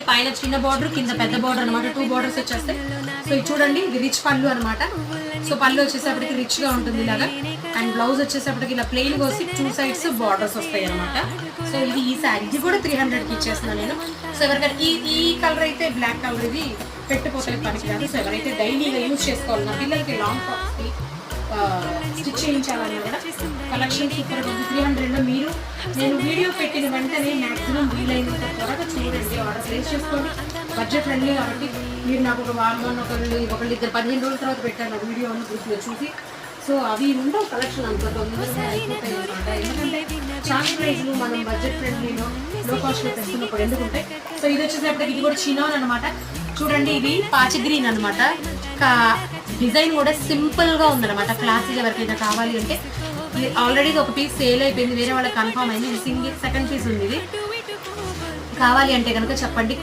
పైన చిన్న బార్డర్, కింద పెద్ద బార్డర్ అనమాట. 2 బార్డర్స్ వచ్చేస్తాయి. సో ఇది చూడండి, ఇది రిచ్ పళ్ళు అనమాట. సో పళ్ళు వచ్చేసప్పటికి రిచ్ గా ఉంటుంది ఇలాగా. అండ్ బ్లౌజ్ వచ్చేసప్పటికి ఇలా ప్లెయిన్ గా వచ్చి 2 సైడ్స్ బార్డర్స్ వస్తాయి అనమాట. సో ఇది ఈ శారీ, ఇది కూడా 300కి ఇచ్చేస్తున్నాను నేను. సో ఎవరికైనా ఈ కలర్ అయితే బ్లాక్ కలర్, ఇది పెట్టిపోతే పనికి కాదు. సో ఎవరైతే డైలీగా యూజ్ చేసుకోవాలి, నా పిల్లలకి లాంగ్ ఫ్రాక్స్కి స్టిచ్ చేయించాలన్నా కూడా కలెక్షన్ సూపర్ ఉంది. 300లో మీరు నేను వీడియో పెట్టిన వెంటనే మ్యాక్సిమం వీలైనంత త్వరగా చూడండి, ఆర్డర్ ప్లేస్ చేసుకోండి. బడ్జెట్ ఫ్రెండ్లీ కాబట్టి మీరు నాకు ఒక ఒకళ్ళు 15 రోజుల తర్వాత పెట్టాను వీడియో అని గ్రూప్లో చూసి. సో అవి ఉండవు కలెక్షన్ అంత తొందరగా అయిపోతాయి అనమాట. ఎందుకంటే చాలా ప్రైస్లు మనం బడ్జెట్ ఫ్రెండ్లీలో లో కాస్ట్లో తెస్తున్నప్పుడు ఎందుకుంటాయి. సో ఇది వచ్చేసరికి ఇది కూడా చినాన్ అనమాట. చూడండి, ఇది పాచి గ్రీన్ అనమాట. డిజైన్ కూడా సింపుల్ గా ఉందన్నమాట. క్లాసీగా ఎవరికైనా కావాలి అంటే, ఆల్రెడీ ఒక పీస్ సేల్ అయిపోయింది, వేరే వాళ్ళకి కన్ఫర్మ్ అయింది. ఇది సెకండ్ పీస్ ఉంది. ఇది కావాలి అంటే కనుక చెప్పండి.